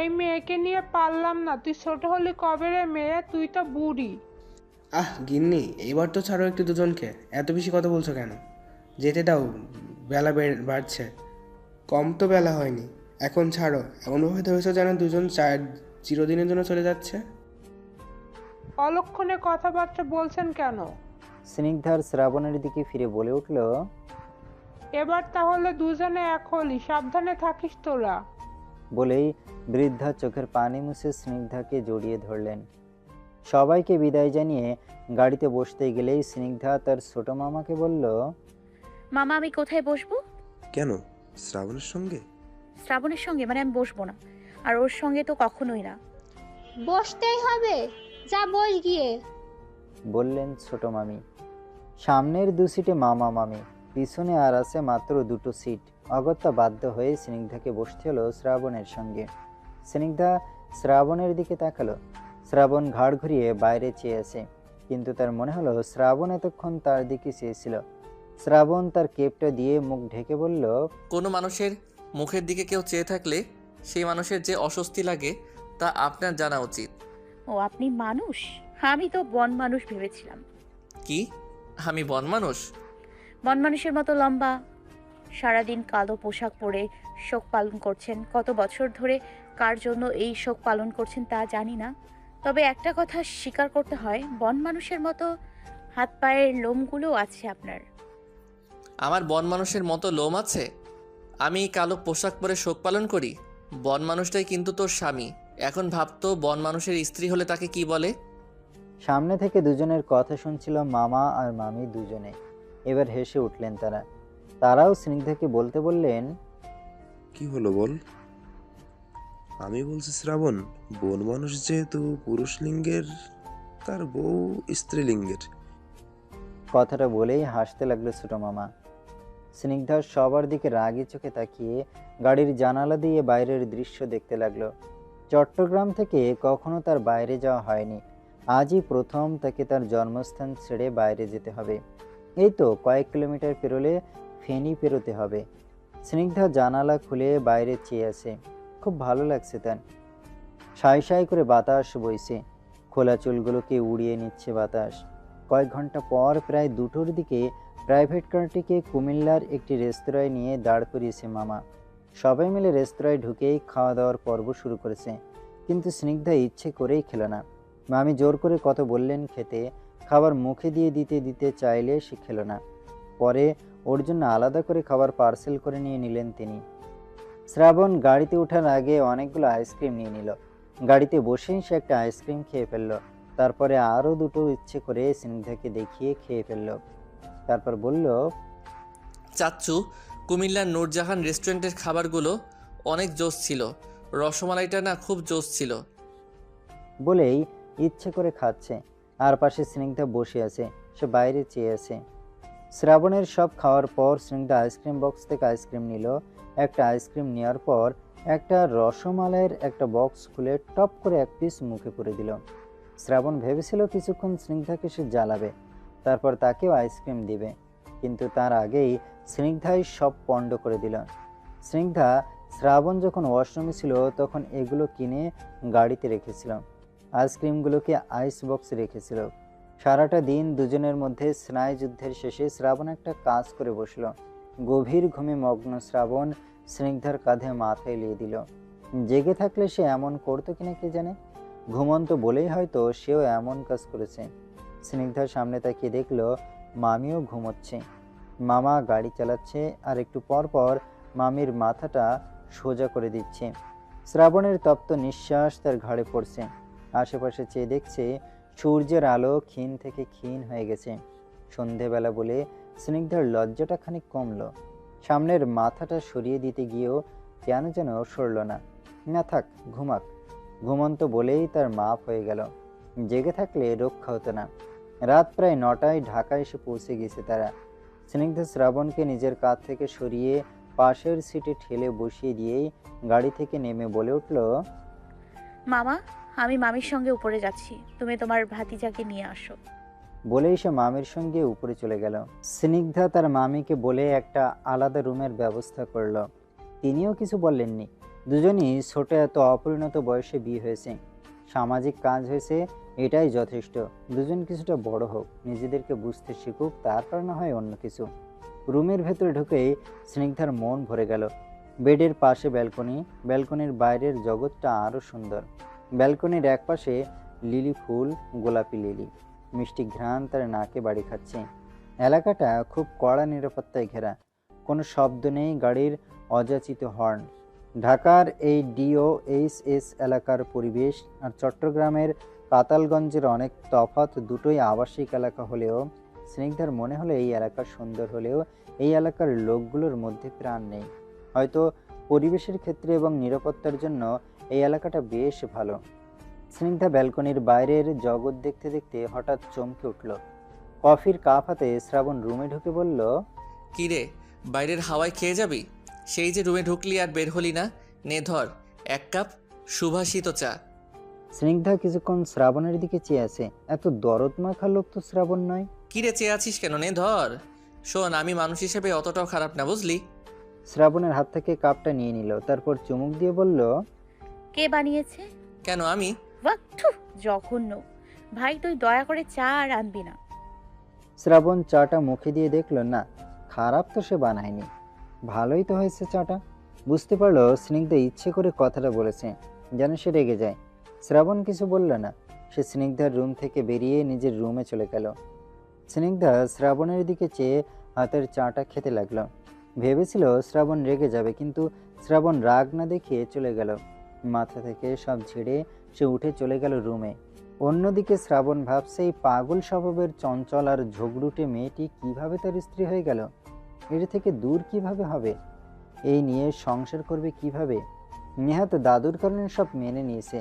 এই মেয়েকে নিয়ে পারলাম না। তুই ছোট হলি কবে রে মেয়ে? তুই তো বুড়ি। গিন্নি, এইবার তো ছাড়ো একটু দুজনকে। এত বেশি কথা বলছো কেন? যেতে দাও, বেলা বাড়ছে। কম তো বেলা হয়নি, এখন ছাড়ো। এমনভাবে ধরেছো যেন দুজন চিরদিনের জন্য চলে যাচ্ছে। অলক্ষণে কথাবার্তা বলছেন কেন? স্নিগ্ধার শ্রাবণের দিকে ফিরে বলে উঠল, এবার তাহলে দুজনে এক হলি, সাবধানে থাকিস তোরা। বলেই বৃদ্ধা চোখের পানি মুছে স্নিগ্ধাকে জড়িয়ে ধরলেন। সবাইকে বিদায় জানিয়ে গাড়িতে বসতে গেলেই স্নিগ্ধা তার ছোট মামাকে বলল, মামা আমি কোথায় বসবো? কেন, শ্রাবণের সঙ্গে? শ্রাবণের সঙ্গে মানে আমি বসবো না, আর ওর সঙ্গে তো কখনোই না। বসতেই হবে, যা বস গিয়ে। বললেন ছোট মামি। সামনের 2 সিটে মামা মামি, পিছনে আর আছে মাত্র 2টো সিট। অগত্যা বাধ্য হয়ে স্নিগ্ধাকে বসতে হলো শ্রাবণের সঙ্গে। স্নিগ্ধা শ্রাবণের দিকে তাকালো। শ্রাবণ ঘাড় ঘুরিয়ে বাইরে চেয়ে আছে, কিন্তু তার মনে হলো শ্রাবণ এতক্ষণ তার দিকে চেয়েছিল। শ্রাবণ তার কেপটা দিয়ে মুখ ঢেকে বলল, কোনো মানুষের মুখের দিকে কেউ চেয়ে থাকলে সেই মানুষের যে অস্বস্তি লাগে তা আপনার জানা উচিত। ও আপনি মানুষ? আমি তো বন মানুষ ভেবেছিলাম। কি? আমি বন মানুষ? বন মানুষের মতো লম্বা, সারাদিন কালো পোশাক পরে শোক পালন করছেন। কত বছর ধরে কার জন্য এই শোক পালন করছেন তা জানি না, তবে একটা কথা স্বীকার করতে হয়, বন মানুষের মতো হাত পায়ের লোমগুলো আছে আপনার। আমার বন মানুষের মতো লোম আছে? আমি কালো পোশাক পরে শোক পালন করি? বন মানুষটাই কিন্তু তোর স্বামী। এখন ভাবতো বন মানুষের স্ত্রী হলে তাকে কি বলে। সামনে থেকে দুজনের কথা শুনছিল মামা আর মামি দুজনে। এবার হেসে উঠলেন তারা। তারাও স্নিগ্ধাকে বলতে বললেন, কি হলো বল? আমি বলছি শ্রাবণ, বন মানুষ যেহেতু পুরুষ লিঙ্গের, তার বউ স্ত্রীলিঙ্গের। কথাটা বলেই হাসতে লাগলো ছোট মামা। স্নিগ্ধা সবার দিকে রাগী চোখে তাকিয়ে গাড়ির জানালা দিয়ে বাইরের দৃশ্য দেখতে লাগলো। চট্টগ্রাম থেকে কখনো তার বাইরে যাওয়া হয়নি, আজই প্রথম তাকে তার জন্মস্থান ছেড়ে বাইরে যেতে হবে। এই তো কয়েক কিলোমিটার পেরোলে ফেনী পেরোতে হবে। স্নিগ্ধা জানালা খুলে বাইরে চেয়ে আছে। খুব ভালো লাগছে তার। সাই সাই করে বাতাস বইছে, খোলা চুলগুলোকে উড়িয়ে নিচ্ছে বাতাস। কয়েক ঘন্টা পর প্রায় 2টোর দিকে প্রাইভেট কারটিকে কুমিল্লার একটি রেস্তোরাঁয় নিয়ে দাঁড় করিয়েছে মামা। সবাই মিলে রেস্তোরাঁয় ঢুকেই খাওয়া দাওয়ার পর্ব শুরু করেছে, কিন্তু স্নিগ্ধা ইচ্ছে করেই খেল না। মামি জোর করে কত বললেন খেতে, খাবার মুখে দিয়ে দিতে দিতে চাইলে সে খেল না। পরে ওর জন্য আলাদা করে খাবার পার্সেল করে নিয়ে নিলেন তিনি। শ্রাবণ গাড়িতে ওঠার আগে অনেকগুলো আইসক্রিম নিয়ে নিল। গাড়িতে বসেই সে একটা আইসক্রিম খেয়ে ফেললো। তারপরে আরও 2টো ইচ্ছে করে স্নিগ্ধাকে দেখিয়ে খেয়ে ফেললো। তারপর বলল, চাচ্চু, কুমিল্লার নূরজাহান রেস্টুরেন্টের খাবারগুলো অনেক জোস ছিল। রসমালাইটা না খুব জোস ছিল। বলেই ইচ্ছে করে খাচ্ছে। আর পাশে স্নিগ্ধা বসে আছে, সে বাইরে চেয়ে আছে। শ্রাবণের সব খাওয়ার পর স্নিগ্ধা আইসক্রিম বক্স থেকে আইসক্রিম নিল। একটা আইসক্রিম নেওয়ার পর একটা রসমালাইয়ের একটা বক্স খুলে টপ করে এক পিস মুখে পুরে দিল। শ্রাবণ ভেবেছিল কিছুক্ষণ স্নিগ্ধাকে সে জ্বালাবে, তারপর তাকেও আইসক্রিম দিবে, কিন্তু তার আগেই স্নিগ্ধাই সব পণ্ড করে দিল। স্নিগ্ধা শ্রাবণ যখন ওয়াশরুমে ছিল তখন এগুলো কিনে গাড়িতে রেখেছিল। আইসক্রিমগুলোকে আইস বক্সে রেখেছিল। সারাটা দিন দুজনের মধ্যে স্নায়ুযুদ্ধের শেষে শ্রাবণ একটা কাজ করে বসলো। গভীর ঘুমে মগ্ন শ্রাবণ স্নিগ্ধার কাঁধে মাথা এলিয়ে দিল। জেগে থাকলে সে এমন করতো কিনা কে জানে। ঘুমন্ত বলেই হয়তো সেও এমন কাজ করেছে। স্নিগ্ধার সামনে তাকিয়ে দেখলো মামিও ঘুমোচ্ছে। মামা গাড়ি চালাচ্ছে আর একটু পর পর মামির মাথাটা সোজা করে দিচ্ছে। শ্রাবণের তপ্ত নিঃশ্বাস তার ঘাড়ে পড়ছে। আশেপাশে চেয়ে দেখছে সূর্যের আলো ক্ষীণ থেকে ক্ষীণ হয়ে গেছে। সন্ধেবেলা বলে স্নিগ্ধার লজ্জাটা খানিক কমলো। সামনের মাথাটা সরিয়ে দিতে গিয়েও কেন যেন সরল না। না থাক, ঘুমাক। ঘুমন্ত বলেই তার মাপ হয়ে গেল। জেগে থাকলে রক্ষা হতো না। রাত প্রায় 9টায় ঢাকায় এসে পৌঁছে গেছে তারা। স্নিগ্ধা শ্রাবণকে নিজের কাঁধ থেকে সরিয়ে পাশের সিটে ঠেলে বসিয়ে দিয়েই গাড়ি থেকে নেমে বলে উঠল, মামা আমি মামির সঙ্গে উপরে যাচ্ছি, তুমি তোমার ভাতিজাকে নিয়ে আসো। বলেই সে মামির সঙ্গে উপরে চলে গেল। স্নিগ্ধা তার মামিকে বলে একটা আলাদা রুমের ব্যবস্থা করলো। তিনিও কিছু বললেননি। দুজনই ছোট, এত অপরিণত বয়সে বিয়ে হয়েছে, সামাজিক কাজ হয়েছে, এটাই যথেষ্ট। দুজন কিছুটা বড় হোক, নিজেদেরকে বুঝতে শিখুক, তারপর না হয় অন্য কিছু। রুমের ভেতরে ঢুকেই স্নিগ্ধার মন ভরে গেল। বেডের পাশে ব্যালকনি, ব্যালকনির বাইরের জগৎটা আরও সুন্দর। ব্যালকনির একপাশে লিলি ফুল, গোলাপি লিলি, মিষ্টি ঘ্রাণ তার নাকে বাড়ি খাচ্ছে। এলাকাটা খুব কড়া নিরাপত্তায় ঘেরা, কোনো শব্দ নেই গাড়ির অযাচিত হর্ন। ঢাকার এই ডিওএইচএস এলাকার পরিবেশ আর চট্টগ্রামের কাতালগঞ্জের অনেক তফাৎ। দুটোই আবাসিক এলাকা হলেও স্নিগ্ধার মনে হলো এই এলাকা সুন্দর হলেও এই এলাকার লোকগুলোর মধ্যে প্রাণ নেই। হয়তো পরিবেশের ক্ষেত্রে এবং নিরাপত্তার জন্য এই এলাকাটা বেশ ভালো। স্নিগ্ধা ব্যালকনির বাইরের জগৎ দেখতে দেখতে হঠাৎ চমকে উঠল। কফির কাপ হাতে শ্রাবণ রুমে ঢুকে বলল, কি রে, বাইরের হাওয়ায় খেয়ে যাবি? সেই যে রুমে ঢুকলি আর বের হলি না, নে ধর 1 কাপ সুভাষিত চা। স্নিগ্ধা কিছুক্ষণ শ্রাবণের দিকে চেয়ে আছে। এত দরদ মাখা লোক তো শ্রাবণ নয়। কি রে, চেয়ে আছিস কেন? নে ধর। শোন, আমি মানুষ হিসেবে অতটাও খারাপ না, বুঝলি? শ্রাবণের হাত থেকে কাপটা নিয়ে নিল, তারপর চুমুক দিয়ে বলল, কে বানিয়েছে? কেন আমি? ওয়াক্থু, জঘন্য। ভাই তুই দয়া করে চা আর আনবি না। শ্রাবণ চাটা মুখে দিয়ে দেখল, না, খারাপ তো সে বানায়নি, ভালোই তো হয়েছে চাটা। বুঝতে পারলো স্নিগ্ধা ইচ্ছে করে কথাটা বলেছে, যেন সে রেগে যায়। শ্রাবণ কিছু বলল না, সে স্নিগ্ধার রুম থেকে বেরিয়ে নিজের রুমে চলে গেল। স্নিগ্ধা শ্রাবণের দিকে চেয়ে হাতের চাটা খেতে লাগলো। ভেবেছিল শ্রাবণ রেগে যাবে, কিন্তু শ্রাবণ রাগ না দেখিয়ে চলে গেল। মাথা থেকে সব ঝেড়ে সে উঠে চলে গেল রুমে। অন্যদিকে শ্রাবণ ভাবছে, এই পাগল স্বভাবের চঞ্চল আর ঝগড়ুটে মেয়েটি কিভাবে তার স্ত্রী হয়ে গেল, এর থেকে দূর কিভাবে হবে, এই নিয়ে সংসার করবে কিভাবে। নেহাত দাদুর কারণে সব মেনে নিয়েছে,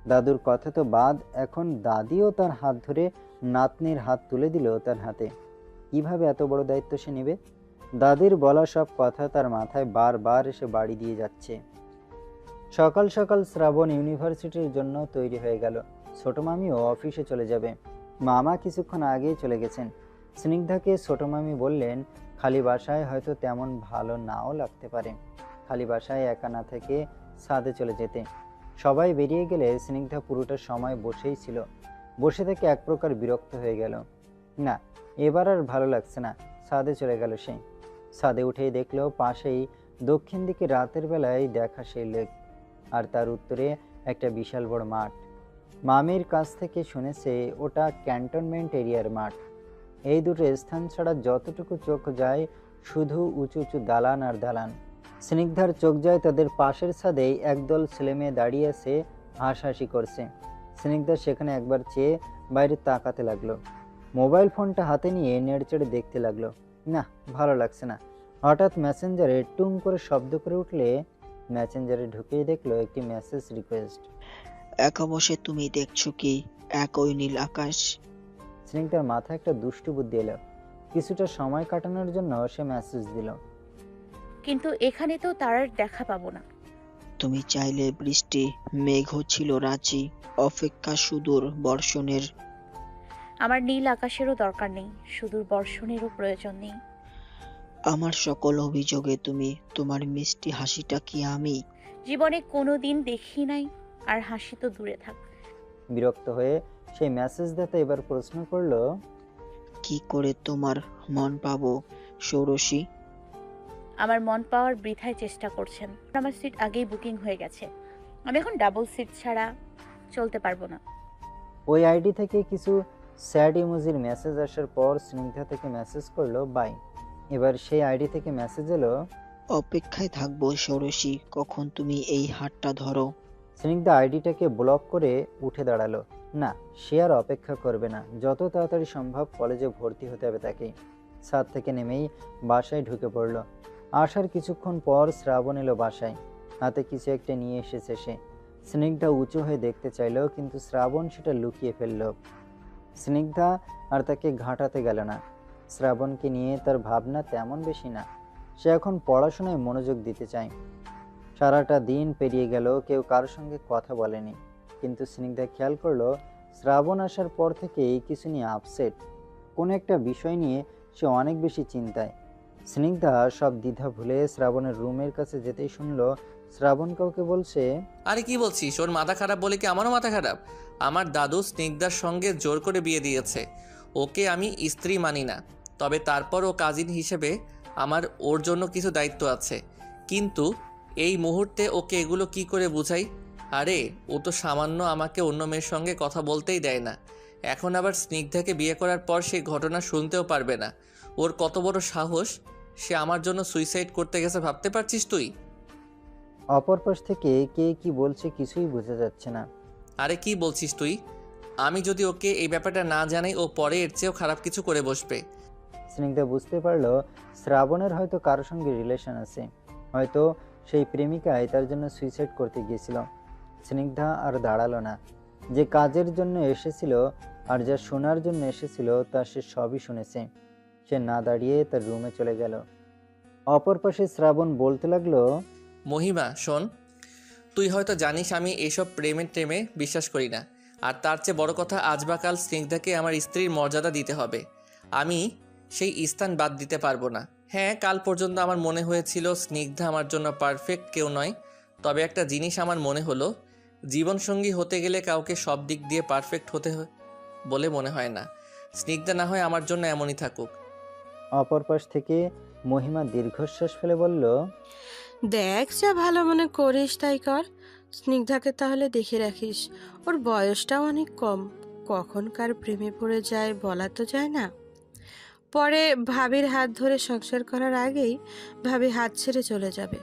দাদুর কথা তো বাদ, এখন দাদিও তার হাত ধরে নাতনির হাত তুলে দিল তার হাতে। কিভাবে এত বড় দায়িত্ব সে নেবে? দাদির বলা সব কথা তার মাথায় বারবার এসে বাড়ি দিয়ে যাচ্ছে। সকাল সকাল শ্রাবণ ইউনিভার্সিটির জন্য তৈরি হয়ে গেল। ছোট মামিও অফিসে চলে যাবে। মামা কিছুক্ষণ আগেই চলে গেছেন। স্নিগ্ধাকে ছোট মামি বললেন, খালি বাসায় হয়তো তেমন ভালো নাও লাগতে পারে, খালি বাসায় একা না থেকে ছাদে চলে যেতে। সবাই বেরিয়ে গেলে স্নিগ্ধা পুরোটা সময় বসেই ছিল। বসে থেকে এক প্রকার বিরক্ত হয়ে গেল। না, এবার আর ভালো লাগছে না। ছাদে চলে গেল সে। ছাদে উঠেই দেখলো পাশেই দক্ষিণ দিকে রাতের বেলায় দেখা সেই লেক, আর তার উত্তরে একটা বিশাল বড় মাঠ। মামির কাছ থেকে শুনেছে ওটা ক্যান্টনমেন্ট এরিয়ার মাঠ। এই দুটো স্থান ছাড়া যতটুকু চোখ যায় শুধু উঁচু উঁচু দালান আর দালান। স্নিগ্ধার চোখ যায় তাদের পাশের ছাদেই একদল ছেলেমেয়ে দাঁড়িয়ে আছে, হাসাহাসি করছে। স্নিগ্ধা সেখানে একবার চেয়ে বাইরে তাকাতে লাগলো। মোবাইল ফোনটা হাতে নিয়ে নেড়েচেড়ে দেখতে লাগলো। না, ভালো লাগছে না। হঠাৎ মেসেঞ্জারে টুং করে শব্দ করে উঠলে মেসেঞ্জারে ঢুকেই দেখলো একটি মেসেজ রিকোয়েস্ট। একা বসে তুমি দেখছো কি একই নীল আকাশ? স্নিগ্ধার মাথায় একটা দুষ্টু বুদ্ধি এলো। কিছুটা সময় কাটানোর জন্য সে মেসেজ দিল, কিন্তু এখানে তো তারার দেখা পাবো না। তুমি চাইলে বৃষ্টি মেঘ হচ্ছিল রাঁচি, অপেক্ষা সুদূর বর্ষণের। আমার নীল আকাশেরও দরকার নেই, সুদূর বর্ষণেরও প্রয়োজন নেই। আমার সকল অভিযোগে তুমি, তোমার মিষ্টি হাসিটা কি আমি? জীবনে কোনোদিন দেখি নাই, আর হাসি তো দূরে থাক। বিরক্ত হয়ে সেই মেসেজ দাতা এবার প্রশ্ন করলো, কি করে তোমার মন পাবো ষোড়শী? আমার মন পাওয়ার বৃথায় চেষ্টা করছেন। আমার সিট আগেই বুকিং হয়ে গেছে, আমি এখন ডাবল সিট ছাড়া চলতে পারবো না। ওই আইডি থেকে কিছু স্যাড ইমোজির মেসেজ আসার পর স্নিগ্ধা থেকে মেসেজ করলো বাই। এবার সেই আইডি থেকে মেসেজ এলো, অপেক্ষায় থাকবো ষোড়শী, কখন তুমি এই হাতটা ধরো। স্নিগ্ধা আইডিটাকে ব্লক করে উঠে দাঁড়ালো। না, সে আর অপেক্ষা করবে না, যত তাড়াতাড়ি সম্ভব কলেজে ভর্তি হতে হবে তাকে। ছাদ থেকে নেমেই বাসায় ঢুকে পড়ল। আসার কিছুক্ষণ পর শ্রাবণ এলো বাসায়, হাতে কিছু একটা নিয়ে এসেছে সে। স্নিগ্ধা উঁচু হয়ে দেখতে চাইল, কিন্তু শ্রাবণ সেটা লুকিয়ে ফেলল। স্নিগ্ধা আর তাকে ঘাঁটাতে গেল না। শ্রাবণকে নিয়ে তার ভাবনা তেমন বেশি না, সে এখন পড়াশোনায় মনোযোগ দিতে চায়। সারাটা দিন পেরিয়ে গেল, কেউ কারোর সঙ্গে কথা বলেনি, কিন্তু স্নিগ্ধা খেয়াল করলো শ্রাবণ আসার পর থেকেই কিছু নিয়ে আপসেট। কোনো একটা বিষয় নিয়ে সে অনেক বেশি চিন্তায়। স্নিগ্ধা সব দ্বিধা ভুলে শ্রাবণের রুমের কাছে যেতেই শুনলো শ্রাবণ কাউকে বলছে, আরে কি বলছিস? ওর মাথা খারাপ বলে কি আমারও মাথা খারাপ? আমার দাদু স্নিগ্ধার সঙ্গে জোর করে বিয়ে দিয়েছে। ওকে আমি স্ত্রী মানি না, তবে তারপর ও কাজিন হিসেবে আমার ওর জন্য কিছু দায়িত্ব আছে। কিন্তু এই মুহূর্তে ওকে এগুলো কি করে বুঝাই? আরে ও তো সামান্য আমাকে অন্য মেয়ের সঙ্গে কথা বলতেই দেয় না, এখন আবার স্নিগ্ধাকে বিয়ে করার পর সেই ঘটনা শুনতেও পারবে না। ওর কত বড় সাহস, সে আমার জন্য সুইসাইড করতে গেছে, ভাবতে পারছিস তুই? অপর পাশ থেকে কে কি বলছে কিছুই বোঝা যাচ্ছে না। আরে কি বলছিস তুই? আমি যদি ওকে এই ব্যাপারটা না জানাই, ও পরে এর চেয়েও খারাপ কিছু করে বসবে। স্নিগ্ধা বুঝতে পারলো শ্রাবণের হয়তো কারোর সঙ্গে রিলেশন আছে, হয়তো সেই প্রেমিকাই তার জন্য সুইসাইড করতে গিয়েছিল। স্নিগ্ধা আর দাঁড়ালো না। যে কাজের জন্য এসেছিল আর যা শোনার জন্য এসেছিল তা সে সবই শুনেছে। সে না দাঁড়িয়ে তার রুমে চলে গেল। অপর পাশে শ্রাবণ বলতে লাগলো, মহিমা শোন, তুই হয়তো জানিস আমি এইসব প্রেমে বিশ্বাস করি না। আর তার চেয়ে বড় কথা, আজ বা কাল স্নিগ্ধাকে আমার স্ত্রীর মর্যাদা দিতে হবে। আমি সেই স্থান বাদ দিতে পারবো না। হ্যাঁ, কাল পর্যন্ত আমার মনে হয়েছিল স্নিগ্ধা আমার জন্য পারফেক্ট কেউ নয়, তবে একটা জিনিস আমার মনে হলো, জীবনসঙ্গী হতে গেলে কাউকে সব দিক দিয়ে পারফেক্ট হতে বলে মনে হয় না। স্নিগ্ধা না হয় আমার জন্য এমনই থাকুক। অপর পাশ থেকে মহিমা দীর্ঘশ্বাস ফেলে বলল, দেখ, যা ভালো মনে করিস তাই কর। স্নিগ্ধাকে তাহলে দেখে রাখিস, ওর বয়সটাও অনেক কম, কখন কার প্রেমে পড়ে যায় বলা তো যায় না। পরে ভাবির হাত ধরে সংসার করার আগেই ভাবি হাত ছেড়ে চলে যাবে।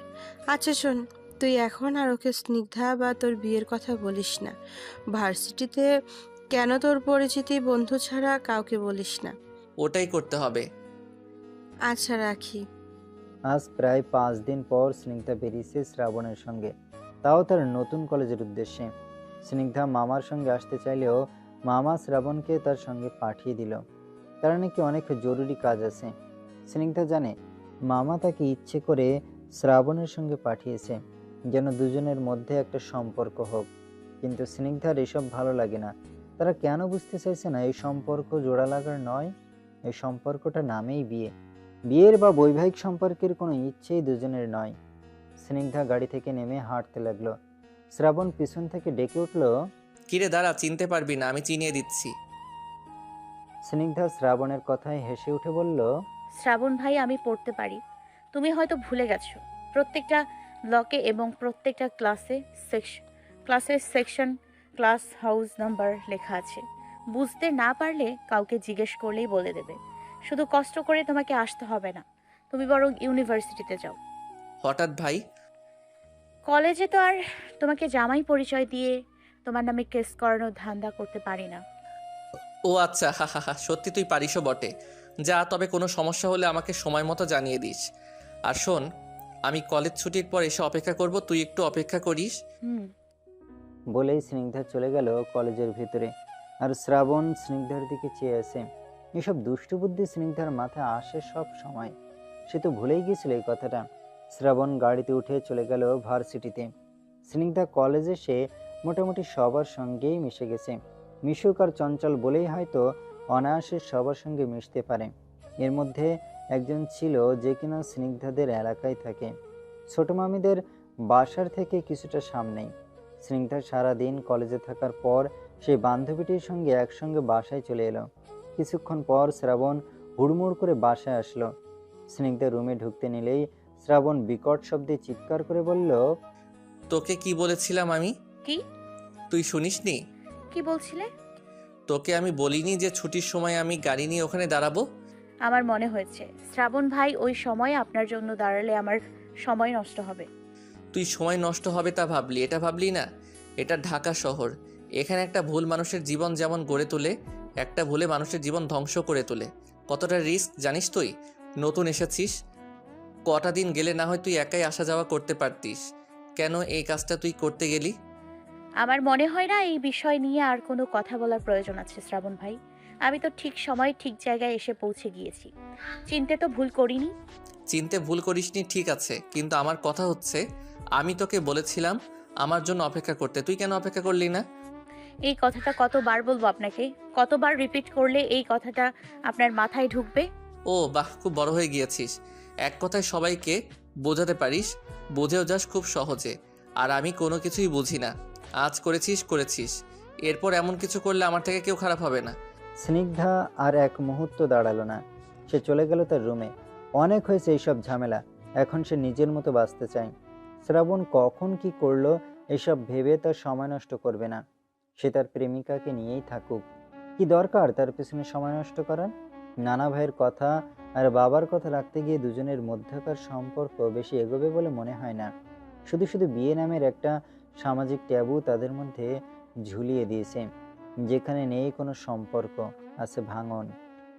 আচ্ছা শোন, তুই এখন আর ওকে স্নিগ্ধা বা তোর বিয়ের কথা বলিস না। ভার্সিটিতে কেন তোর পরিচিতি বন্ধু ছাড়া কাউকে বলিস না। ওটাই করতে হবে। আচ্ছা, রাখি। আজ প্রায় 5 দিন পর স্নিগ্ধা বেরিয়েছে শ্রাবণের সঙ্গে, তাও তার নতুন কলেজের উদ্দেশ্যে। স্নিগ্ধা মামার সঙ্গে আসতে চাইলেও মামা শ্রাবণকে তার সঙ্গে পাঠিয়ে দিল। তার নাকি অনেক জরুরি কাজ আছে। স্নিগ্ধা জানে মামা তাকে ইচ্ছে করে শ্রাবণের সঙ্গে পাঠিয়েছে, যেন দুজনের মধ্যে একটা সম্পর্ক হোক। কিন্তু স্নিগ্ধার এসব ভালো লাগে না। তারা কেন বুঝতে চাইছে না এই সম্পর্ক জোড়া লাগার নয়, এই সম্পর্কটা নামেই বিয়ে। বিয়ের বা বৈবাহিক সম্পর্কের কোনো ইচ্ছেই দুজনের নয়। স্নিগ্ধা গাড়ি থেকে নেমে হাঁটতে লাগলো। শ্রাবণ পিছন থেকে ডেকে উঠল, কিরে দাঁড়া, চিনতে পারবি না, আমি চিনিয়ে দিচ্ছি। স্নিগ্ধা শ্রাবণের কথায় হেসে উঠে বলল, শ্রাবণ ভাই, আমি পড়তে পারি, তুমি হয়তো ভুলে গেছো। প্রত্যেকটা ব্লকে এবং প্রত্যেকটা ক্লাসের সেকশন, ক্লাস হাউস নাম্বার লেখা আছে। বুঝতে না পারলে কাউকে জিজ্ঞেস করলেই বলে দেবে। শুধু কষ্ট করে তোমাকে আসতে হবে না, তুমি বরং ইউনিভার্সিটিতে যাও। হঠাৎ ভাই? কলেজে তো আর তোমাকে জামাই পরিচয় দিয়ে তোমার নামে কেস করানোর ধান্দা করতে পারি না। ও আচ্ছা, হা হা হা, সত্যি তুই পারিসও বটে। যা, তবে কোনো সমস্যা হলে আমাকে সময় মতো জানিয়ে দিস। আর শোন, আমি কলেজ ছুটির পর এসে অপেক্ষা করব, তুই একটু অপেক্ষা করিস। বলেই স্নিগ্ধা চলে গেল কলেজের ভিতরে। আর শ্রাবণ স্নিগ্ধার দিকে চেয়ে আছে। এসব দুষ্টু বুদ্ধি স্নিগ্ধার মাথায় আসে সব সময়। সে তো ভুলেই গিয়েছিল এই কথাটা। শ্রাবণ গাড়িতে উঠে চলে গেল ভার্সিটিতে। স্নিগ্ধা কলেজে সে মোটামুটি সবার সঙ্গেই মিশে গেছে। মিশুক আর চঞ্চল বলেই হয়তো অনায়াসে সবার সঙ্গে মিশতে পারে। এর মধ্যে একজন ছিল যে কিনা স্নিগ্ধাদের এলাকায় থাকে, ছোট মামিদের বাসার থেকে কিছুটা সামনেই। স্নিগ্ধা সারাদিন কলেজে থাকার পর সেই বান্ধবীটির সঙ্গে একসঙ্গে বাসায় চলে এলো। কিছুক্ষণ পর শ্রাবণ হুড়মুড় করে বাসায় আসলো। স্নিগ্ধা রুমে ঢুকতে নিলেই শ্রাবণ বিকট শব্দে চিৎকার করে বলল, তোকে কি বলেছিলাম আমি? কি? তুই শুনিসনি? কি বলছিলে? তোকে আমি বলিনি যে ছুটির সময় আমি গাড়ি নিয়ে ওখানে দাঁড়াবো? আমার মনে হয়েছে শ্রাবণ ভাই ওই সময় আপনার জন্য দাঁড়ালে আমার সময় নষ্ট হবে। তুই সময় নষ্ট হবে তা ভাবলি, এটা ভাবলি না? এটা ঢাকা শহর, এখানে একটা ভুল মানুষের জীবন যেমন গড়ে তোলে, একটা ভুলে মানুষের জীবন ধ্বংস করে তোলে। কতটা রিস্ক জানিস তুই? নতুন এসেছিস, কটা দিন গেলে না হয় তুই একাই আসা যাওয়া করতে পারতিস। কেন এই কাজটা তুই করতে গেলি? আমার মনে হয় না এই বিষয় নিয়ে আর কোনো কথা বলার প্রয়োজন আছে শ্রাবণ ভাই। আমি তো ঠিক সময় ঠিক জায়গায় এসে পৌঁছে গিয়েছি। চিনতে তো ভুল করিনি। চিনতে ভুল করিসনি ঠিক আছে, কিন্তু আমার কথা হচ্ছে, আমি তোকে বলেছিলাম আমার জন্য অপেক্ষা করতে, তুই কেন অপেক্ষা করলি না? এই কথাটা কতবার বলবো আপনাকে? কতবার রিপিট করলে এই কথাটা আপনার মাথায় ঢুকবে? ও বাহ, খুব বড় হয়ে গিয়েছিস। এক কথায় সবাইকে বোঝাতে পারিস, বুঝেও যাস খুব সহজে। আর আমি কোনো কিছুই বুঝি না। আজ করেছিস, এরপর এমন কিছু করলে আমার থেকে কেউ খারাপ হবে না। স্নিগ্ধা আর এক মুহূর্ত দাঁড়ালো না। সে চলে গেল তার রুমে। অনেক হয়েছে এইসব ঝামেলা, এখন সে নিজের মতো বাঁচতে চায়। শ্রাবণ কখন কি করলো এসব ভেবে তার সময় নষ্ট করবে না। সে তার প্রেমিকাকে নিয়েই থাকুক। কি দরকার তার পেছনে সময় নষ্ট করার? নানা ভাইয়ের কথা আর বাবার কথা রাখতে গিয়ে দুজনের মধ্যকার সম্পর্ক বেশি এগোবে বলে মনে হয় না। শুধু শুধু বিয়ে নামের একটা সামাজিক ট্যাবু তাদের মধ্যে ঝুলিয়ে দিয়েছে, যেখানে নেই কোনো সম্পর্ক, আছে ভাঙন।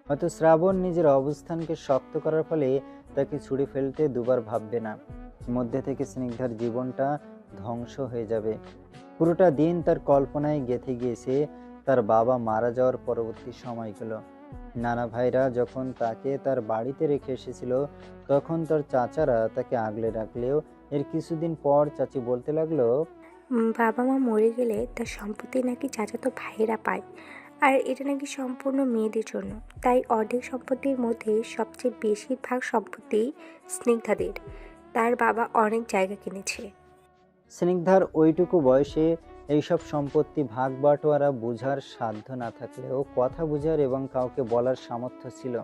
হয়তো শ্রাবণ নিজের অবস্থানকে শক্ত করার ফলে তাকে ছুঁড়ে ফেলতে দুবার ভাববে না। মধ্যে থেকে স্নিগ্ধার জীবনটা ধ্বংস হয়ে যাবে। পুরোটা দিন তার কল্পনায় গেঁথে গিয়েছে তার বাবা মারা যাওয়ার পরবর্তী সময়গুলো। নানা ভাইরা যখন তাকে তার বাড়িতে রেখে এসেছিল, তখন তার চাচারা তাকে আগলে রাখলেও এর কিছুদিন পর চাচি বলতে লাগলো, বাবা মা মরে গেলে তার সম্পত্তি নাকি চাচাতো ভাইয়েরা পায়, আর এটা নাকি সম্পূর্ণ মেয়েদের জন্য। তাই অর্ধেক সম্পত্তির মধ্যে সবচেয়ে বেশিরভাগ সম্পত্তি স্নিগ্ধাদের। তার বাবা অনেক জায়গা কিনেছে। স্নিগ্ধার ওইটুকু বয়সে এইসব সম্পত্তি ভাগ বাটোয়ারা বোঝার সাধ্য না থাকলেও কথা বোঝার এবং কাউকে বলার সামর্থ্য ছিল।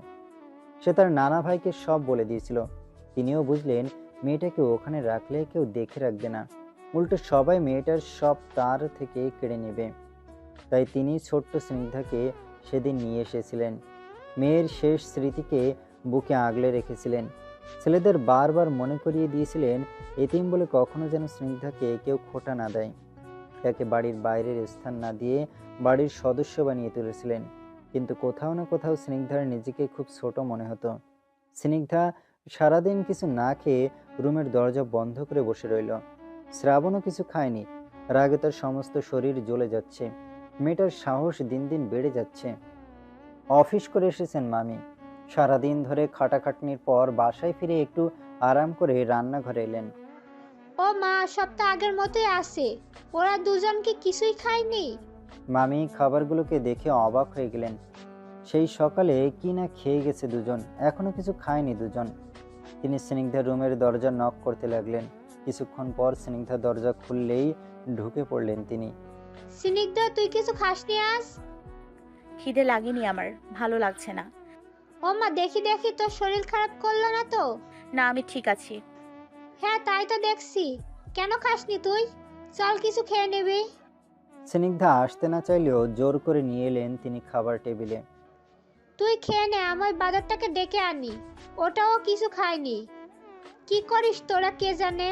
সে তার নানা ভাইকে সব বলে দিয়েছিল। তিনিও বুঝলেন মেয়েটাকে ওখানে রাখলে কেউ দেখে রাখবে না, উল্টো সবাই মেয়েটার সব তার থেকে কেড়ে নেবে। তাই তিনি ছোট্ট স্নিগ্ধাকে সেদিন নিয়ে এসেছিলেন। মেয়ের শেষ স্মৃতিকে বুকে আগলে রেখেছিলেন। ছেলেদের বারবার মনে করিয়ে দিয়েছিলেন এতিম বলে কখনো যেন স্নিগ্ধাকে কেউ খোঁটা না দেয়। তাকে বাড়ির বাইরের স্থান না দিয়ে বাড়ির সদস্য বানিয়ে তুলেছিলেন। কিন্তু কোথাও না কোথাও স্নিগ্ধার নিজেকে খুব ছোট মনে হতো। স্নিগ্ধা সারাদিন কিছু না খেয়ে রুমের দরজা বন্ধ করে বসে রইল। শ্রাবণও কিছু খায়নি। রাগে তার সমস্ত শরীর জ্বলে যাচ্ছে। মেয়েটার সাহস দিন দিন বেড়ে যাচ্ছে। অফিস করে এসেছেন মামি। সারাদিন ধরে খাটাখাটনির পর বাসায় ফিরে একটু আরাম করে রান্নাঘরে এলেন। ও মা, সব তো আগের মতোই আছে। ওরা দুজন কি কিছুই খায়নি? মামি খাবারগুলোকে দেখে অবাক হয়ে গেলেন। সেই সকালে কি না খেয়ে গেছে দুজন, এখনো কিছু খায়নি দুজন। তিনি স্নিগ্ধার রুমের দরজা নক করতে লাগলেন। কিছুক্ষণ পর স্নিগ্ধা দরজা খুললেই ঢুকে পড়লেন তিনি। স্নিগ্ধা, তুই কিছু খাসনি আজ? খিদে লাগেনি আমার, ভালো লাগছে না। ও মা, দেখি দেখি তোর শরীর খারাপ করলো না তো? না, আমি ঠিক আছি। হ্যাঁ, তাই তো দেখছি। কেন খাসনি তুই? চল কিছু খেয়ে নেবি। স্নিগ্ধা আসতে না চাইলেও জোর করে নিয়ে এলেন তিনি খাবার টেবিলে। তুই খেয়ে নে, আমার বাজারটাকে ডেকে আনি। ওটাও কিছু খায়নি। কি করিস তোরা কে জানে।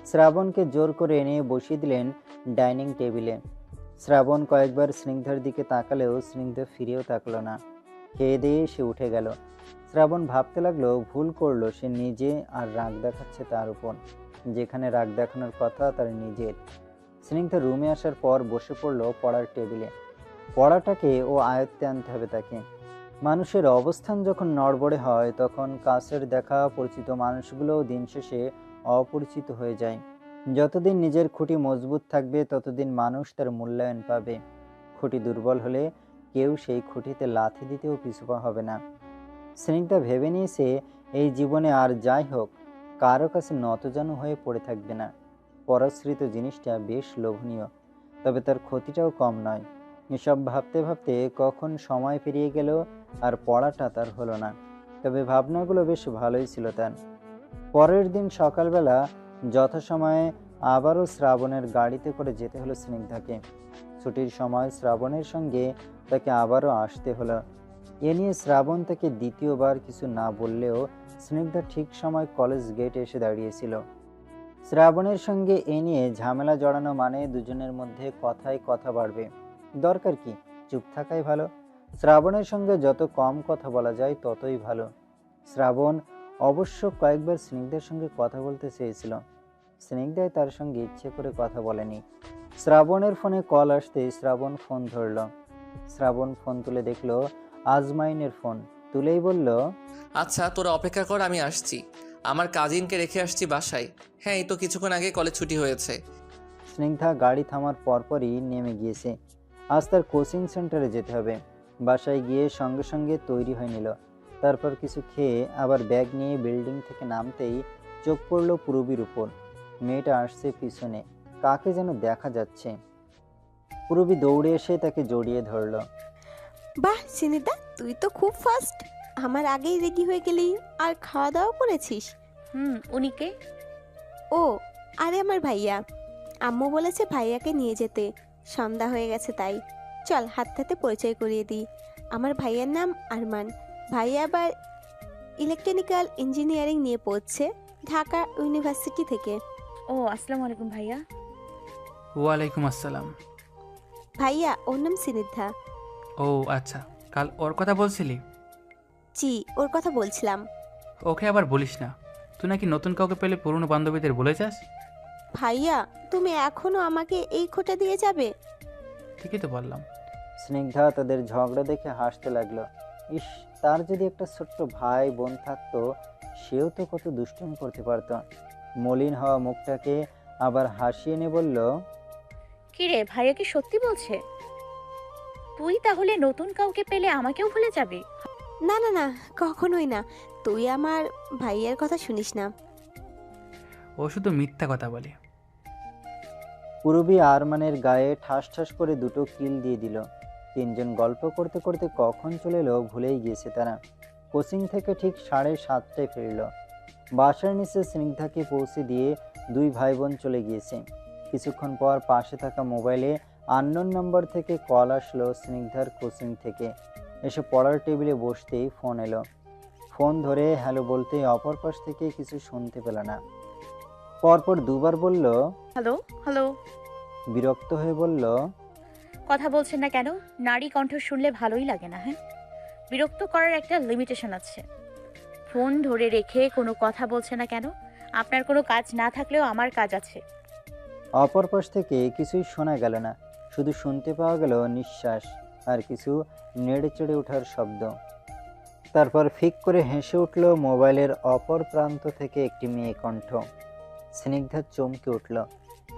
শ্রাবণকে জোর করে এনে বসিয়ে দিলেন ডাইনিং টেবিলে। শ্রাবণ কয়েকবার স্নিগ্ধার দিকে তাকালেও স্নিগ্ধা ফিরেও তাকালো না। খেয়ে দিয়ে সে উঠে গেল। শ্রাবণ ভাবতে লাগলো ভুল করলো সে নিজে, আর রাগ দেখাচ্ছে তার উপর, যেখানে রাগ দেখানোর কথা তার নিজের। স্নিগ্ধা রুমে আসার পর বসে পড়লো পড়ার টেবিলে। পড়াটাকে ও আয়ত্তে আনতে হবে তাকে। মানুষের অবস্থান যখন নড়বড়ে হয়, তখন কাছের দেখা পরিচিত মানুষগুলোও দিন শেষে অপরিচিত হয়ে যায়। যতদিন নিজের খুঁটি মজবুত থাকবে, ততদিন মানুষ তার মূল্যায়ন পাবে। খুঁটি দুর্বল হলে কেউ সেই খুঁটিতে লাথি দিতেও পিছুপা হবে না। স্নিগ্ধা ভেবে নিয়েছে এই জীবনে আর যাই হোক কারো কাছে নতজানু হয়ে পড়ে থাকবে না। পরাশ্রিত জিনিসটা বেশ লোভনীয়, তবে তার ক্ষতিটাও কম নয়। এসব ভাবতে ভাবতে কখন সময় পেরিয়ে গেল আর পড়াটা তার হলো না। তবে ভাবনাগুলো বেশ ভালোই ছিল তার। পরের দিন সকালবেলা যথাসময়ে আবারও শ্রাবণের গাড়িতে করে যেতে হলো স্নিগ্ধাকে। ছুটির সময় শ্রাবণের সঙ্গে তাকে আবারও আসতে হলো। এ নিয়ে শ্রাবণ তাকে দ্বিতীয়বার কিছু না বললেও স্নিগ্ধা ঠিক সময় কলেজ গেটে এসে দাঁড়িয়েছিল। শ্রাবণের সঙ্গে এ নিয়ে ঝামেলা জড়ানো মানে দুজনের মধ্যে কথায় কথা বাড়বে। দরকার কি, চুপ থাকাই ভালো। শ্রাবণের সঙ্গে যত কম কথা বলা যায় ততই ভালো। শ্রাবণ অবশ্য কয়েকবার স্নিগ্ধার সঙ্গে কথা বলতে চেয়েছিল। স্নিগ্ধায় তার সঙ্গে ইচ্ছে করে কথা বলেনি। শ্রাবণের ফোনে কল আসতে শ্রাবণ ফোন ধরল। শ্রাবণ ফোন তুলে দেখলো আজমাইনের ফোন। তুলেই বলল, আচ্ছা তোরা অপেক্ষা কর, আমি আসছি। আমার কাজিনকে রেখে আসছি বাসায়। হ্যাঁ, এই তো কিছুক্ষণ আগে কলেজ ছুটি হয়েছে। স্নিগ্ধা গাড়ি থামার পরপরই নেমে গিয়েছে। আজ তার কোচিং সেন্টারে যেতে হবে। বাসায় গিয়ে সঙ্গে সঙ্গে তৈরি হয়ে নিল। তারপর কিছু খেয়ে আবার ব্যাগ নিয়ে বিল্ডিং থেকে নামতেই চোখ পড়ল পূরবীর উপর। মেয়েটা আসছে পিছনে, কাকে যেন দেখা যাচ্ছে। পূরবী দৌড়ে এসে তাকে জড়িয়ে ধরল। বাহ সিনিদা, তুই তো খুব ফাস্ট। আমার আগেই রেডি হয়ে গেলি আর খাওয়া দাওয়া করেছিস? উনি কে? ও, আরে আমার ভাইয়া। আম্মু বলেছে ভাইয়াকে নিয়ে যেতে, সন্ধ্যা হয়ে গেছে তাই। চল হাতে পরিচয় করিয়ে দিই। আমার ভাইয়ার নাম আরমান। ভাইয়া আবার ইলেকট্রনিক্যাল ইঞ্জিনিয়ারিং নিয়ে পড়ছে ঢাকা ইউনিভার্সিটি থেকে। ও আসসালামু আলাইকুম ভাইয়া। ওয়ালাইকুম আসসালাম। ভাইয়া ওর নাম সিনিদ্ধা। ও আচ্ছা, কাল ওর কথা বলছিলি? জি, ওর কথা বলছিলাম। ওকে আবার বলিস না, তুই নাকি নতুন কাউকে পেলে পুরনো বান্ধবীদের বলে যাস। ভাইয়া তুমি এখনো আমাকে এই খোঁটা দিয়ে যাবে? ঠিকই তো বললাম। স্নিগ্ধা তাদের ঝগড়া দেখে হাসতে লাগলো। ইস, তার যদি একটা ছোট্ট ভাই বোন থাকতো, সেও তো কত দুষ্টুমি করতে পারতো। মলিন হওয়া মুখটাকে আবার হাসিয়ে নিয়ে বলল, কিরে, ভাইয়া কি সত্যি বলছে? তুই তাহলে নতুন কাউকে পেলে আমাকেও ভুলে যাবি? না না না, কখনোই না। তুই আমার ভাইয়ার কথা শুনিস না। ও শুধু মিথ্যা কথা বলে। পূরবী আরমানের গায়ে ঠাস ঠাস করে দুটো কিল দিয়ে দিল। তিনজন গল্প করতে করতে কখন চলে এলো ভুলেই গিয়েছে তারা। কোচিং থেকে ঠিক 7:30টায় ফিরল। বাসার নিচে স্নিগ্ধাকে পৌঁছে দিয়ে দুই ভাই বোন চলে গিয়েছে। কিছুক্ষণ পর পাশে থাকা মোবাইলে আননোন নাম্বার থেকে কল আসলো স্নিগ্ধার কোচিং থেকে। এসে পড়ার টেবিলে বসতেই ফোন এলো। ফোন ধরে হ্যালো বলতেই অপর পাশ থেকে কিছু শুনতে পেল না। পরপর দুবার বলল, হ্যালো হ্যালো। বিরক্ত হয়ে বলল, কথা বলছেন না কেন? নারী কণ্ঠ শুনলে ভালোই লাগে না? হ্যাঁ, বিরক্ত করার একটা লিমিটেশন আছে। ফোন ধরে রেখে কোনো কথা বলছে না কেন? আপনার কোনো কাজ না থাকলেও আমার কাজ আছে। অপর পাশ থেকে কিছুই শোনা গেল না, শুধু শুনতে পাওয়া গেল নিঃশ্বাস আর কিছু নেড়ে চেড়ে ওঠার শব্দ। তারপর ফিক করে হেসে উঠল মোবাইলের অপর প্রান্ত থেকে একটি মেয়ে কণ্ঠ। স্নিগ্ধা চমকে উঠল।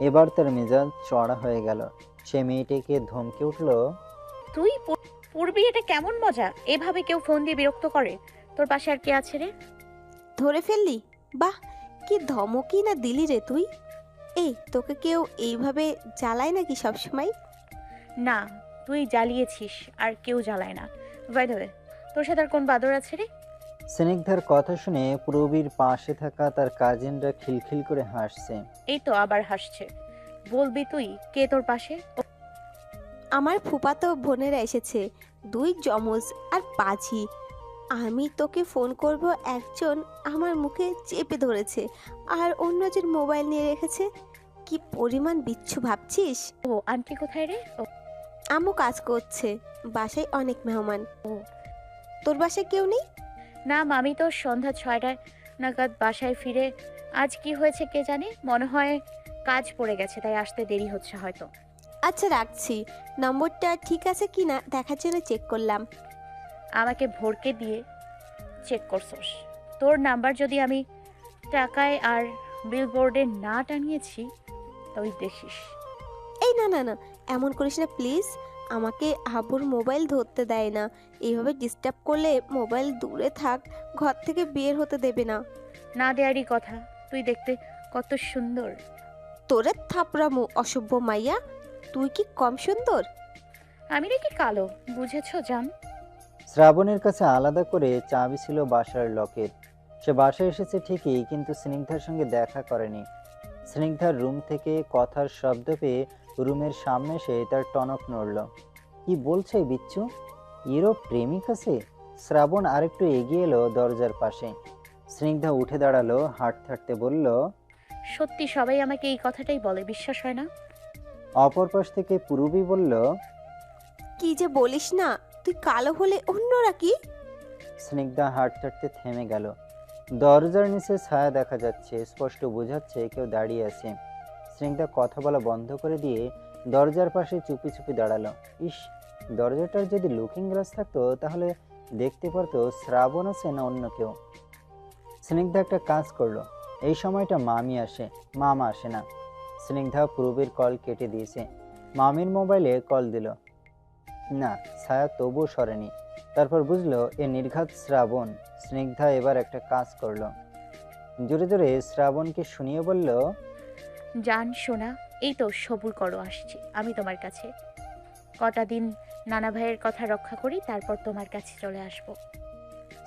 এবার তার মেজাজ চড়া হয়ে গেল। সে মেয়েটিকে ধমকে উঠল, তুই পূর্বী, এটা কেমন মজা? এভাবে কেউ ফোন দিয়ে বিরক্ত করে? তোর পাশে আর কে আছে রে? ধরে ফেললি? বাহ, কি ধমকি না দিলি রে তুই। এই, তোকে কেউ এইভাবে জ্বালায় নাকি সবসময়? না, তুই জ্বালিয়েছিস, আর কেউ জ্বালায় না। বাই দ্য ওয়ে, তোর সাথে আর কোন বাদর আছে রে? স্নিগ্ধার কথা শুনে পূরবীর পাশে থাকা তার কাজিনরা খিলখিল করে হাসছে। এই তো আবার হাসছে। বলবি তুই কে তোর পাশে? আমার ফুফাতো বোনেরা এসেছে, দুই যমজ আর পাজি। আমি তোকে ফোন করব, একজন আমার মুখে চেপে ধরেছে আর অন্যজন মোবাইল নিয়ে রেখেছে। কি পরিমাণ বিচ্ছু ভাবছিস? ও আন্টি কোথায় রে? ও আম্মু কাজ করছে, বাসায় অনেক মেহমান। ও, তোর বাসায় কেউ নেই? না, আমি তো সন্ধ্যা 6টায় নাগাদ বাসায় ফিরে। আজ কি হয়েছে কে জানে, মনে হয় কাজ পড়ে গেছে, তাই আসতে দেরি হচ্ছে হয়তো। আচ্ছা রাখছি। নম্বরটা ঠিক আছে কি না দেখার জন্য চেক করলাম। আমাকে ভরকে দিয়ে চেক করছস? তোর নাম্বার যদি আমি টাকায় আর বিলবোর্ডে না টানিয়েছি তুই দেখিস। এই না না না, এমন করিস না প্লিজ। আমাকে আবুর মোবাইল ধরতে দেয় না। এইভাবে ডিস্টার্ব করলে মোবাইল দূরে থাক, ঘর থেকে বের হতে দেবে না। না দেয়ারই কথা, তুই দেখতে কত সুন্দর। তোরে থাপড়ামু অসভ্য মাইয়া, তুই কি কম সুন্দর? আমি নাকি কালো, বুঝেছো জান? শ্রাবণের কাছে আলাদা করে চাবি ছিল বাসার লকের। সে বাসায় এসেছে ঠিকই, কিন্তু স্নিগ্ধার সঙ্গে দেখা করেনি। স্নিগ্ধার রুম থেকে কথার শব্দ পেয়ে রুমের সামনে এসে তার টনক নড়ল। কি বলছে বিচ্ছু? এরও প্রেমিক আছে? শ্রাবণ আরেকটু এগিয়ে এলো দরজার পাশে। স্নিগ্ধা উঠে দাঁড়ালো, হাঁটতে হাঁটতে বলল, সত্যি সবাই আমাকে এই কথাটাই বলে, বিশ্বাস হয় না? অপর পাশ থেকে পূরবী বলল, কি যে বলিস না, তুই কালো হলে অন্যরা কি? স্নিগ্ধা হাঁটতে হাঁটতে থেমে গেল। দরজার নিচে ছায়া দেখা যাচ্ছে, স্পষ্ট বোঝাচ্ছে কেউ দাঁড়িয়ে আছে। স্নিগ্ধা কথা বলা বন্ধ করে দিয়ে দরজার পাশে চুপি চুপি দাঁড়ালো। ইস, দরজাটার যদি লুকিং গ্লাস থাকতো তাহলে দেখতে পারতো শ্রাবণ আছে না অন্য কেউ। স্নিগ্ধা একটা কাজ করলো। এই সময়টা মামা আসে না। স্নিগ্ধা পূরবীর কল কেটে দিয়েছে। মামির মোবাইলে কল দিল না, ছায়া তবুও সরেনি। তারপর বুঝলো এ নির্ঘাত শ্রাবণ। স্নিগ্ধা এবার একটা কাজ করলো। জোরে জোরে শ্রাবণকে শুনিয়ে বলল, জান শোনা, এই তো সবুর করো, আসছি আমি তোমার কাছে। কটা দিন নানা ভাইয়ের কথা রক্ষা করি, তারপর তোমার কাছে চলে আসব।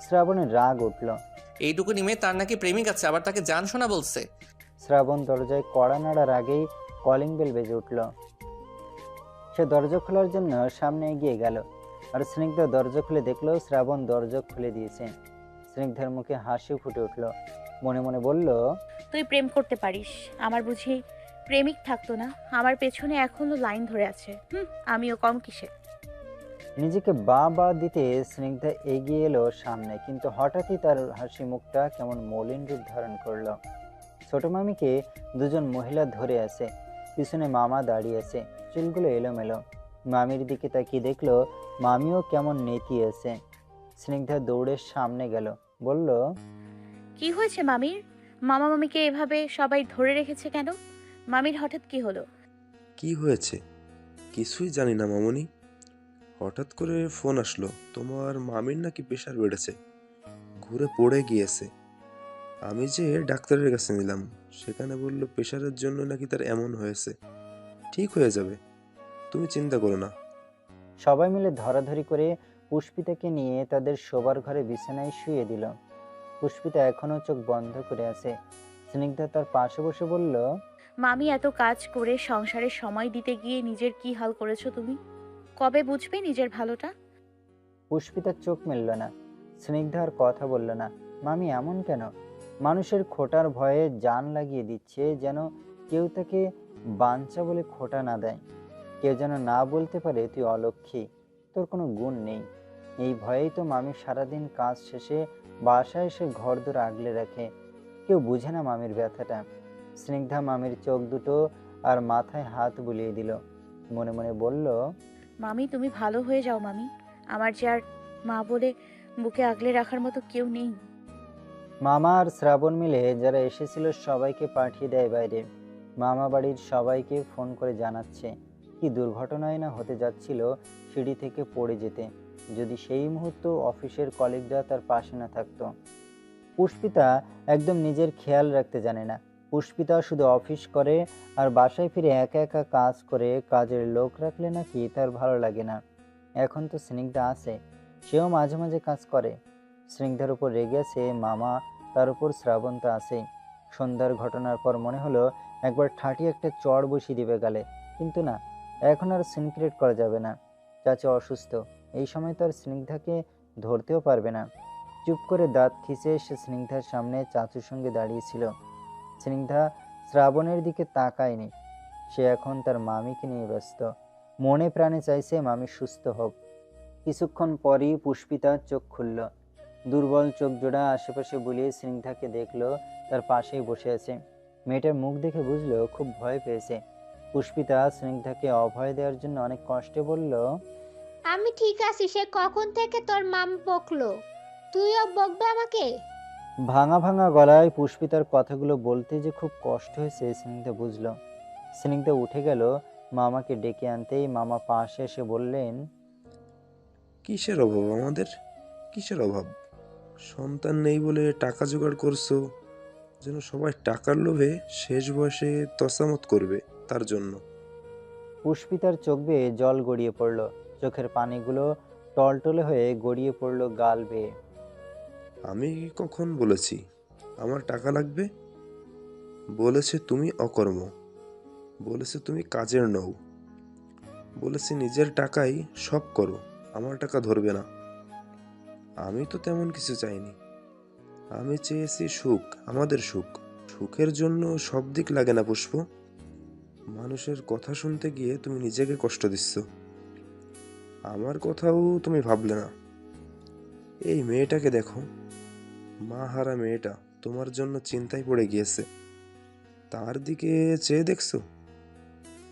শ্রাবণের রাগ উঠল। এইটুকু নিমে তার নাকি প্রেমিক আছে, আবার তাকে জান শোনা বলছে। শ্রাবণ দরজায় কড়া নাড়ার আগেই কলিং বেল বেজে উঠল। সে দরজা খোলার জন্য সামনে এগিয়ে গেল, আর স্নিগ্ধা দরজা খুলে দেখলো শ্রাবণ দরজা খুলে দিয়েছে। স্নিগ্ধার মুখে হাসি ফুটে উঠল, মনে মনে বলল, তুই প্রেম করতে পারিস, আমার বুঝি প্রেমিক থাকতো না? আমার পেছনে এখনো লাইন ধরে আছে। আমিও কম কিসে। নিজেকে বা দিতে স্নিগ্ধা এগিয়ে এলো সামনে, কিন্তু হঠাৎই তার হাসি মুখটা কেমন মলিন রূপ ধারণ করলো। ছোট মামিকে দুজন মহিলা ধরে আছে, পিছনে মামা দাঁড়িয়ে আছে, চুলগুলো এলোমেলো। মামির দিকে তাকিয়ে দেখলো মামিও কেমন নেতিয়ে আছে। স্নিগ্ধা দৌড়ে সামনে গেল, বলল, কি হয়েছে মামির? মামা মামিকে এভাবে সবাই ধরে রেখেছে কেন? মামির হঠাৎ কি হলো? কি হয়েছে কিছুই জানি না মামনি। হঠাৎ করে ফোন আসলো তোমার মামির নাকি প্রেশার বেড়েছে, ঘুরে পড়ে গিয়েছে। আমি যে ডাক্তারের কাছে নিলাম, সেখানে বলল প্রেশারের জন্য নাকি তার এমন হয়েছে, ঠিক হয়ে যাবে, তুমি চিন্তা করো না। সবাই মিলে ধরাধরি করে পুষ্পিতাকে নিয়ে তাদের শোবার ঘরে বিছানায় শুয়ে দিল। পুষ্পিতা এখনো চোখ বন্ধ করে আছে। স্নিগ্ধা তার পাশে বসে বলল, মামি এত কাজ করে সংসারে সময় দিতে গিয়ে নিজের কি হাল করেছো তুমি? কবে বুঝবে নিজের ভালোটা? পুষ্পিতার চোখ মেলল না। স্নিগ্ধা আর কথা বলল না। মামি এমন কেন? মানুষের খোটার ভয়ে জান লাগিয়ে দিচ্ছে, যেন কেউ তাকে বাঞ্চা বলে খোটা না দেয়, কেউ যেন না বলতে পারে তুই অলক্ষী, তোর কোনো গুণ নেই। এই ভয়েই তো মামি সারাদিন কাজ শেষে বাসায় এসে ঘরদোর আগলে রাখে। কেউ বুঝে না মামির ব্যথাটা। স্নিগ্ধা মামির চোখ দুটো আর মাথায় হাত বুলিয়ে দিল, মনে মনে বলল, মামি তুমি ভালো হয়ে যাও মামি, আমার যে আর মা বলে বুকে আগলে রাখার মতো কেউ নেই। মামা আর শ্রাবণ মিলে যারা এসেছিল সবাইকে পাঠিয়ে দেয় বাইরে। মামা বাড়ির সবাইকে ফোন করে জানাচ্ছে কি দুর্ঘটনায় না হতে যাচ্ছিল সিঁড়ি থেকে পড়ে যেতে, যদি সেই মুহূর্ত অফিসের কলিগরা তার পাশে না থাকতো। পুষ্পিতা একদম নিজের খেয়াল রাখতে জানে না। পুষ্পিতা শুধু অফিস করে আর বাসায় ফিরে একা একা কাজ করে, কাজের লোক রাখলে নাকি তার ভালো লাগে না। এখন তো স্নিগ্ধা আছে, সেও মাঝে মাঝে কাজ করে। স্নিগ্ধার উপর রেগে আছে মামা, তার উপর শ্রাবণ তো আছেই। সন্ধ্যার ঘটনার পর মনে হলো একবার ঠাঁটি একটা চড় বসিয়ে দিবে গালে, কিন্তু না, এখন আর সিনক্রেট করা যাবে না। চাচা অসুস্থ, এই সময় তো আর স্নিগ্ধাকে ধরতেও পারবে না। চুপ করে দাঁত খিচে সে স্নিগ্ধার সামনে চাচুর সঙ্গে দাঁড়িয়েছিল। স্নিগ্ধা শ্রাবণের দিকে তাকায়নি, সে এখন তার মামিকে নিয়ে ব্যস্ত। মনে প্রাণে চাইছে মামি সুস্থ হোক। কিছুক্ষণ পরই পুষ্পিতা চোখ খুলল। দুর্বল চোখ জোড়া আশেপাশে বুলিয়ে স্নিগ্ধাকে দেখলো তার পাশেই বসে আছে। মেয়েটার মুখ দেখে বুঝলো খুব ভয় পেয়েছে। পুষ্পিতা স্নিগ্ধাকে অভয় দেওয়ার জন্য অনেক কষ্টে বলল, আমি ঠিক আছি। সে কখন থেকে তোর মাম বকলো? তুইও বকবে আমাকে? ভাঙা ভাঙা গলায় পুষ্পিতার কথাগুলো বলতে যে খুব কষ্ট হয়েছে স্নিগ্ধা বুঝলো। স্নিগ্ধা উঠে গেল মামাকে ডেকে আনতেই মামা পাশে এসে বললেন, কিসের অভাব আমাদের, কিসের অভাব? সন্তান নেই বলে টাকা জোগাড় করছো, যেন সবাই টাকার লোভে শেষ বয়সে তসামত করবে তার জন্য। পুষ্পিতার চোখ বেয়ে জল গড়িয়ে পড়ল, চোখের পানিগুলো টলটলে হয়ে গড়িয়ে পড়ল গাল বেয়ে। আমি কখন বলেছি আমার টাকা লাগবে? বলেছে তুমি অকর্ম, বলেছে তুমি কাজের নও, বলেছে নিজের টাকাই সব করো, আমার টাকা ধরবে না। আমি তো তেমন কিছু চাইনি, আমি চেয়েছি সুখ, আমাদের সুখ। সুখের জন্য সব দিক লাগে না পুষ্প। মানুষের কথা শুনতে গিয়ে তুমি নিজেকে কষ্ট দিচ্ছ, আমার কথাও তুমি ভাবলে না। এই মেয়েটাকে দেখো, মা হারা মেয়েটা তোমার জন্য চিন্তায় পড়ে গিয়েছে, তার দিকে চেয়ে দেখছো?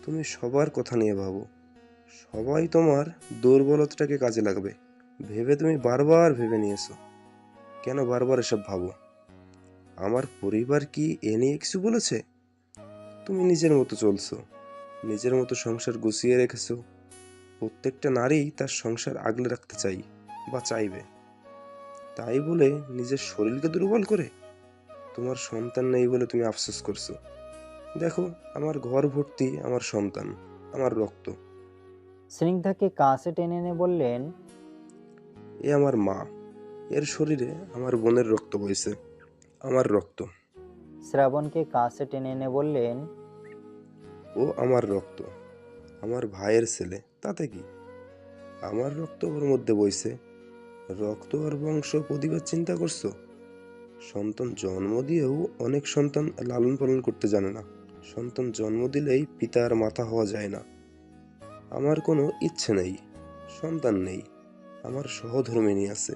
তুমি সবার কথা নিয়ে ভাবো, সবাই তোমার দুর্বলতাটাকে কাজে লাগবে ভেবে তুমি বারবার ভেবে নিয়েছো। কেন বারবার এসব ভাবো? আমার পরিবার কি এ নিয়ে কিছু বলেছে? তুমি নিজের মতো চলছো, নিজের মতো সংসার গুছিয়ে রেখেছো। প্রত্যেকটা নারী তার সংসার আগলে রাখতে চাই বা চাইবে, তাই বলে নিজের শরীরকে দুর্বল করে তোমার সন্তান নেই বলে তুমি আফসোস করছো। দেখো, আমার ঘর ভর্তি আমার সন্তান, আমার রক্ত। স্নিগ্ধাকে কাছে টেনে এনে বললেন, এ আমার মা, এর শরীরে আমার বোনের রক্ত বইছে, আমার রক্ত। শ্রাবণকে কাছে টেনে এনে বললেন, ও আমার রক্ত, আমার ভাইয়ের ছেলে, তাতে কি? আমার রক্ত ওর মধ্যে বইছে। রক্ত আর বংশ প্রতিবার চিন্তা করছো? সন্তান জন্ম দিয়েও অনেক সন্তান লালন পালন করতে জানে না। সন্তান জন্ম দিলেই পিতার মাথা হওয়া যায় না। আমার কোনো ইচ্ছে নেই, সন্তান নেই, আমার সহধর্মিণী আছে।